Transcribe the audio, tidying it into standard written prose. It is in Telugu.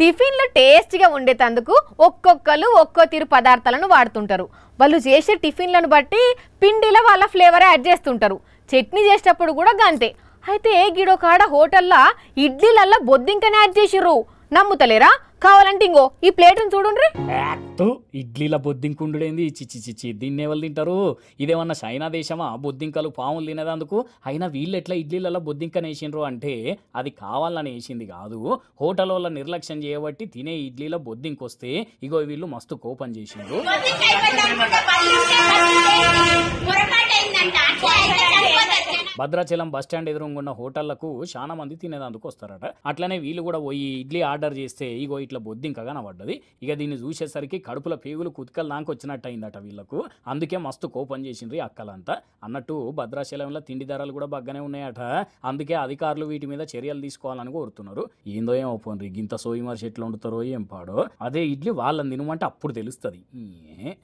టిఫిన్లు టేస్టీగా ఉండేటందుకు ఒక్కొక్కరు ఒక్కో తీరు పదార్థాలను వాడుతుంటారు. వాళ్ళు చేసే టిఫిన్లను బట్టి పిండిలో వాళ్ళ ఫ్లేవర్ యాడ్ చేస్తుంటారు. చట్నీ చేసేటప్పుడు కూడా గంతే. అయితే గిడో కాడ హోటల్లో ఇడ్లీలల్లో బొద్దింకని యాడ్ చేసిర్రు. నమ్ముతలేరా? కావాలంటే ఇంగో ఈ ప్లేట్ను చూడుండ్రి. ఇడ్లీల బొద్దింకుండుడేంది? చిచ్చి చిచ్చి దీన్ని ఎవరు తింటారు? ఇదేమన్నా చైనా దేశమా బొద్దింకలు పాములు తినేదందుకు? అయినా వీళ్ళు ఎట్లా ఇడ్లీలలో బొద్దింకని వేసిండ్రు అంటే అది కావాలని వేసింది కాదు. హోటల్ వాళ్ళ నిర్లక్ష్యం చేయబట్టి తినే ఇడ్లీలో బొద్దింకొస్తే ఇగో వీళ్ళు మస్తు కోపం చేసిండ్రు. భద్రాచలం బస్టాండ్ ఎదురుగున్న హోటళ్లకు చాలా మంది తినేదందుకు వస్తారట. అట్లనే వీళ్ళు కూడా పోయి ఇడ్లీ ఆర్డర్ చేస్తే ఇగో ఇట్లా బొద్దింకగా కనబడ్డది. ఇక దీన్ని చూసేసరికి కడుపుల పేగులు కుతికలు దాకా వచ్చినట్టు అయిందట వీళ్ళకు. అందుకే మస్తు కోపం చేసిండ్రు అక్కలంతా. అన్నట్టు భద్రాచలంలో తిండి ధరలు కూడా బాగానే ఉన్నాయట. అందుకే అధికారులు వీటి మీద చర్యలు తీసుకోవాలని కోరుతున్నారు. ఏందో ఏమో పోన్రి గింత సోయి మనిషి ఎట్లా వండుతారో ఏం పాడో. అదే ఇడ్లీ వాళ్ళని తినమంటే అప్పుడు తెలుస్తుంది.